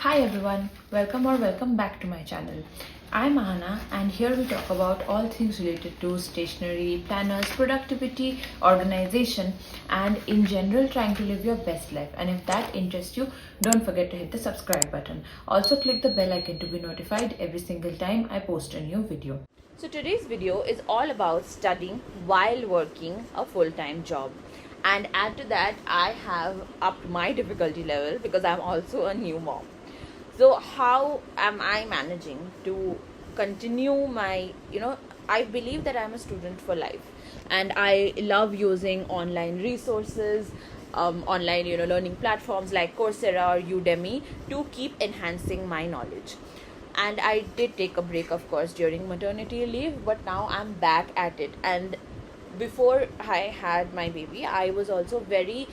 Hi everyone, welcome back to my channel. I'm Ahana and here we talk about all things related to stationery, planners, productivity, organization and in general trying to live your best life. And if that interests you, don't forget to hit the subscribe button. Also click the bell icon to be notified every single time I post a new video. So today's video is all about studying while working a full-time job. And add to that, I have upped my difficulty level because I'm also a new mom. So how am I managing to continue my, I believe that I'm a student for life and I love using online resources, online, learning platforms like Coursera or Udemy to keep enhancing my knowledge. And I did take a break, of course, during maternity leave, but now I'm back at it. And before I had my baby, I was also very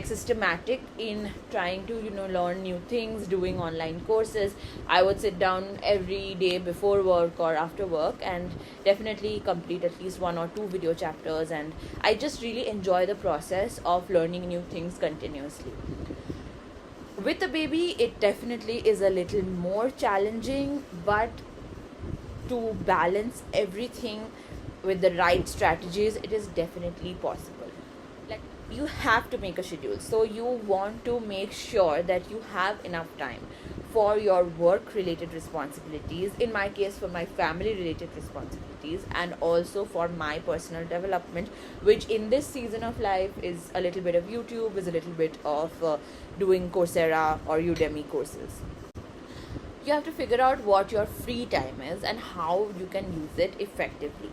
systematic in trying to learn new things, doing online courses. I would sit down every day before work or after work and definitely complete at least one or two video chapters, and I just really enjoy the process of learning new things continuously. With a baby, it definitely is a little more challenging, but to balance everything with the right strategies, it is definitely possible. Like, you have to make a schedule, so you want to make sure that you have enough time for your work related responsibilities, in my case for my family related responsibilities, and also for my personal development, which in this season of life is a little bit of YouTube, is a little bit of doing Coursera or Udemy courses. You have to figure out what your free time is and how you can use it effectively.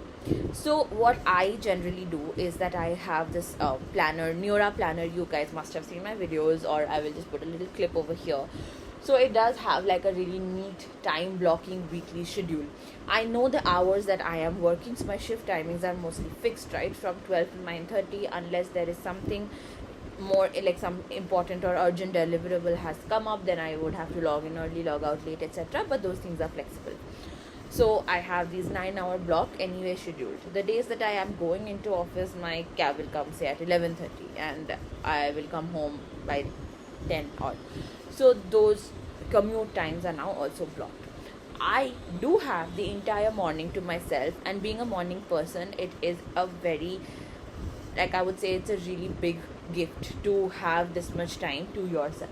So what I generally do is that I have this planner, Neura planner. You guys must have seen my videos, or I will just put a little clip over here. So it does have like a really neat time blocking weekly schedule. I know the hours that I am working, so my shift timings are mostly fixed, right, from 12 to 9:30, unless there is something more like some important or urgent deliverable has come up, then I would have to log in early, log out late, etc. But those things are flexible. So I have these 9-hour block anyway scheduled. The days that I am going into office, my cab will come say at 11:30 and I will come home by 10 odd. So those commute times are now also blocked. I do have the entire morning to myself, and being a morning person, it is a very, like, I would say it's a really big gift to have this much time to yourself.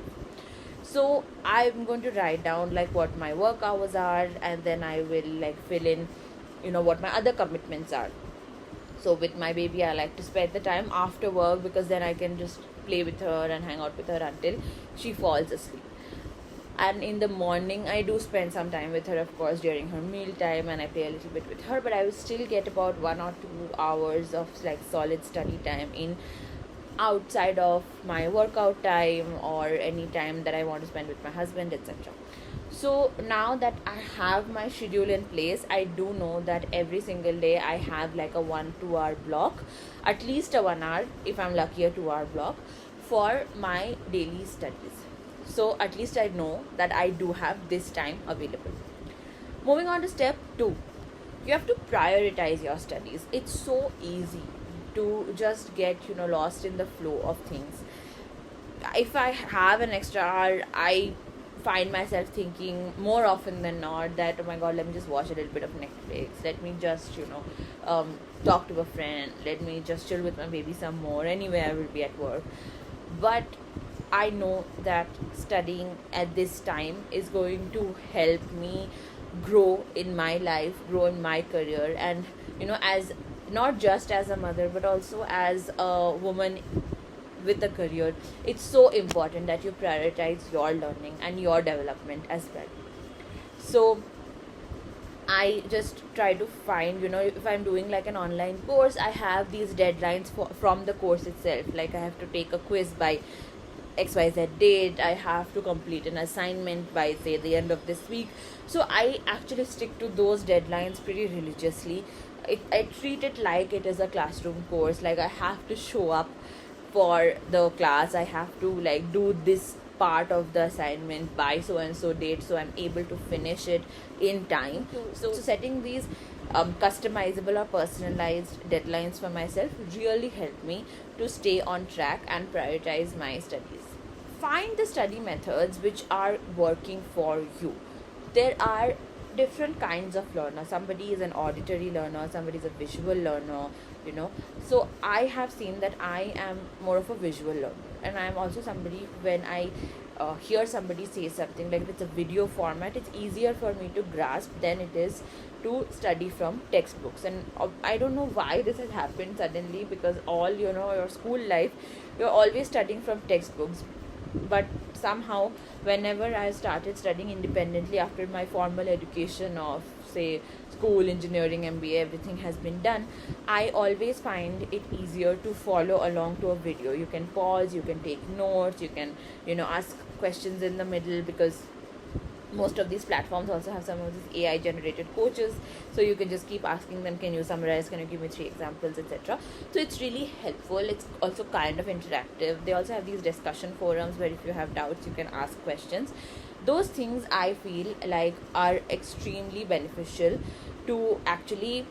So I'm going to write down like what my work hours are, and then I will like fill in what my other commitments are. So with my baby, I like to spend the time after work because then I can just play with her and hang out with her until she falls asleep. And in the morning, I do spend some time with her, of course, during her meal time, and I play a little bit with her, but I will still get about 1 or 2 hours of like solid study time in outside of my workout time or any time that I want to spend with my husband, etc. So now that I have my schedule in place, I do know that every single day I have like a 1-2 hour block, at least a 1 hour, if I'm lucky, a 2 hour block for my daily studies. So at least I know that I do have this time available. Moving on to step 2, you have to prioritize your studies. It's so easy to just get lost in the flow of things. If I have an extra hour, I find myself thinking more often than not that, oh my god, let me just watch a little bit of Netflix, let me just talk to a friend, let me just chill with my baby some more. Anyway, I will be at work, but I know that studying at this time is going to help me grow in my life, grow in my career, and as not just as a mother but also as a woman with a career, it's so important that you prioritize your learning and your development as well. So I just try to find, if I'm doing like an online course, I have these deadlines from the course itself. Like, I have to take a quiz by XYZ date, I have to complete an assignment by say the end of this week. So I actually stick to those deadlines pretty religiously. I treat it like it is a classroom course. Like, I have to show up for the class, I have to like do this part of the assignment by so and so date, so I'm able to finish it in time. So setting these customizable or personalized deadlines for myself really helped me to stay on track and prioritize my studies. find the study methods which are working for you. There are different kinds of learner. Somebody is an auditory learner, somebody is a visual learner, you know. So I have seen that I am more of a visual learner, and I am also somebody, when I hear somebody say something, like if it's a video format, it's easier for me to grasp than it is to study from textbooks. And I don't know why this has happened suddenly, because all, you know, your school life, you're always studying from textbooks. But somehow, whenever I started studying independently after my formal education of, say, school, engineering, MBA, everything has been done, I always find it easier to follow along to a video. You can pause, you can take notes, you can, you know, ask questions in the middle, because most of these platforms also have some of these AI generated coaches, so you can just keep asking them, can you summarize, can you give me 3 examples, etc. So it's really helpful. It's also kind of interactive. They also have these discussion forums where if you have doubts you can ask questions. Those things I feel like are extremely beneficial to actually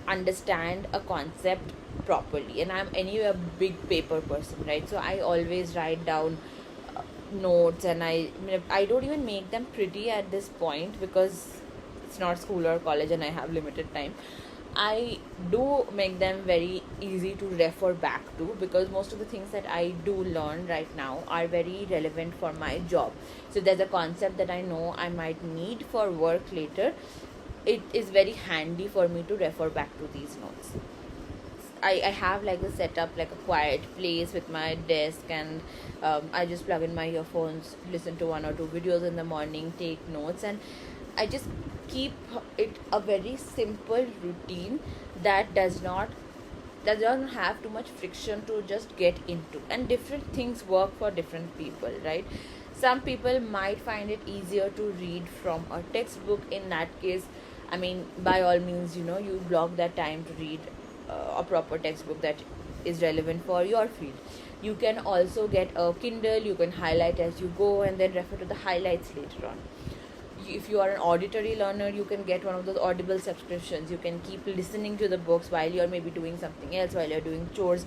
understand a concept properly. And I'm anyway a big paper person, right? So I always write down notes, and I don't even make them pretty at this point, because it's not school or college and I have limited time. I do make them very easy to refer back to, because most of the things that I do learn right now are very relevant for my job. So there's a concept that I know I might need for work later, it is very handy for me to refer back to these notes. I have like the setup, like a quiet place with my desk, and I just plug in my earphones, listen to 1 or 2 videos in the morning, take notes, and I just keep it a very simple routine that doesn't have too much friction to just get into. And different things work for different people, right? Some people might find it easier to read from a textbook. In that case, I mean, by all means, you know, you block that time to read a proper textbook that is relevant for your field. You can also get a Kindle, you can highlight as you go and then refer to the highlights later on. If you are an auditory learner, you can get one of those Audible subscriptions. You can keep listening to the books while you're maybe doing something else, while you're doing chores.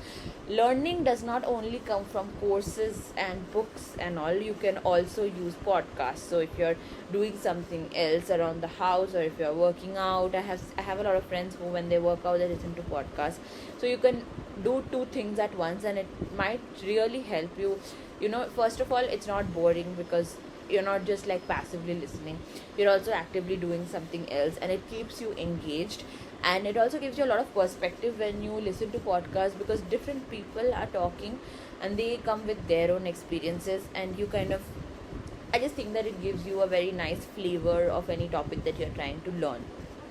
Learning does not only come from courses and books and all. You can also use podcasts. So if you're doing something else around the house, or if you're working out, I have a lot of friends who, when they work out, they listen to podcasts. So you can do 2 things at once, and it might really help you. You know, first of all, it's not boring, because you're not just like passively listening, you're also actively doing something else, and it keeps you engaged. And it also gives you a lot of perspective when you listen to podcasts, because different people are talking and they come with their own experiences, and you kind of, I just think that it gives you a very nice flavor of any topic that you're trying to learn.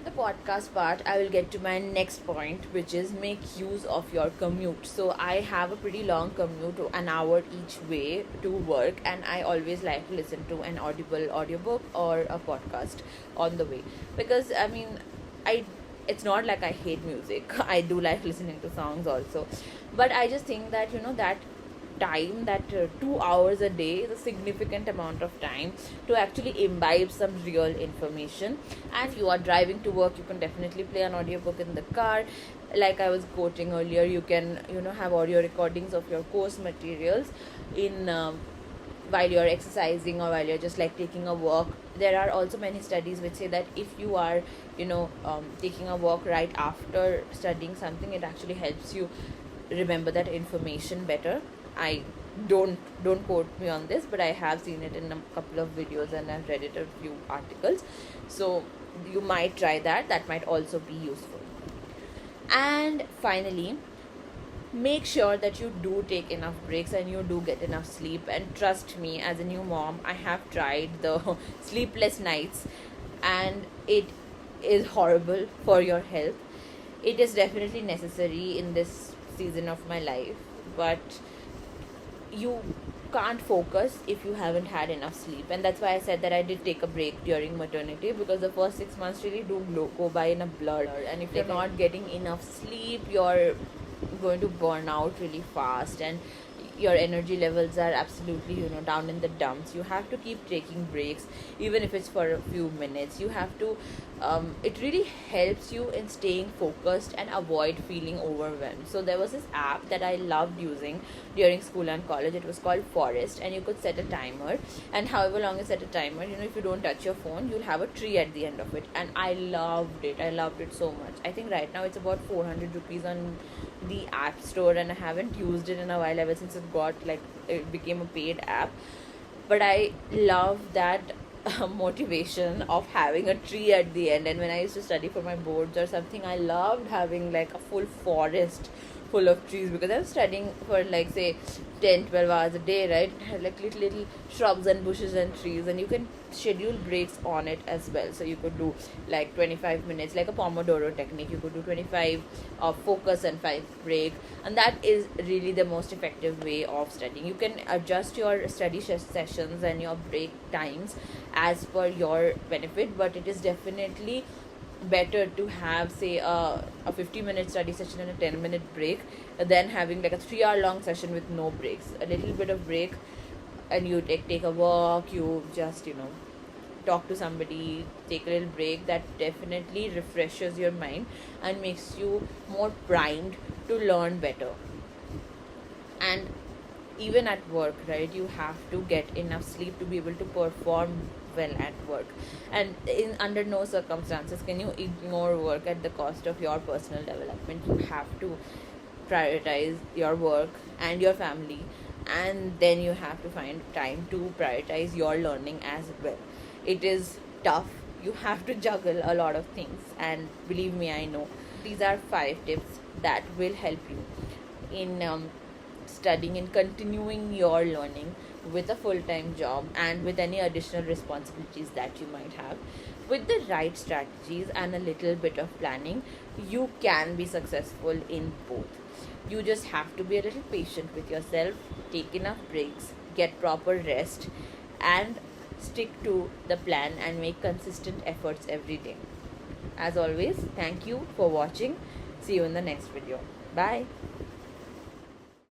The podcast part, I will get to my next point, which is make use of your commute. So I have a pretty long commute, an hour each way to work, and I always like to listen to an Audible audiobook or a podcast on the way, because I mean, it's not like I hate music. I do like listening to songs also, but I just think that, you know, that time, that 2 hours a day is a significant amount of time to actually imbibe some real information. And if you are driving to work, you can definitely play an audiobook in the car. Like I was quoting earlier, you can, you know, have audio recordings of your course materials in while you're exercising, or while you're just like taking a walk. There are also many studies which say that if you are, you know, taking a walk right after studying something, it actually helps you remember that information better. I don't quote me on this, but I have seen it in a couple of videos, and I've read it a few articles. So you might try that might also be useful. And finally, make sure that you do take enough breaks and you do get enough sleep. And trust me, as a new mom, I have tried the sleepless nights, and it is horrible for your health. It is definitely necessary in this season of my life, but you can't focus if you haven't had enough sleep. And that's why I said that I did take a break during maternity, because the first 6 months really do go by in a blur. And if you're not getting enough sleep, you're going to burn out really fast, and your energy levels are absolutely, you know, down in the dumps. You have to keep taking breaks, even if it's for a few minutes. You have to it really helps you in staying focused and avoid feeling overwhelmed. So there was this app that I loved using during school and college. It was called Forest, and you could set a timer, and however long you set a timer, if you don't touch your phone, you'll have a tree at the end of it. And I loved it so much. I think right now it's about 400 rupees on the app store, and I haven't used it in a while, ever since it became a paid app. But I love that motivation of having a tree at the end. And when I used to study for my boards or something, I loved having like a full forest full of trees, because I was studying for like say 10-12 hours a day, right? It had like little shrubs and bushes and trees, and you can schedule breaks on it as well. So you could do like 25 minutes, like a Pomodoro technique. You could do 25 of focus and 5 break, and that is really the most effective way of studying. You can adjust your study sessions and your break times as per your benefit, but it is definitely better to have say a 50-minute study session and a 10-minute break than having like a 3-hour long session with no breaks. A little bit of break, and you take a walk, you just talk to somebody, take a little break. That definitely refreshes your mind and makes you more primed to learn better. And even at work, right, you have to get enough sleep to be able to perform well at work. And in under no circumstances can you ignore work at the cost of your personal development. You have to prioritize your work and your family, and then you have to find time to prioritize your learning as well. It is tough. You have to juggle a lot of things, and believe me, I know. These are 5 tips that will help you in studying and continuing your learning with a full-time job and with any additional responsibilities that you might have. With the right strategies and a little bit of planning, you can be successful in both. You just have to be a little patient with yourself, take enough breaks, get proper rest, and stick to the plan and make consistent efforts every day. As always, thank you for watching. See you in the next video. Bye.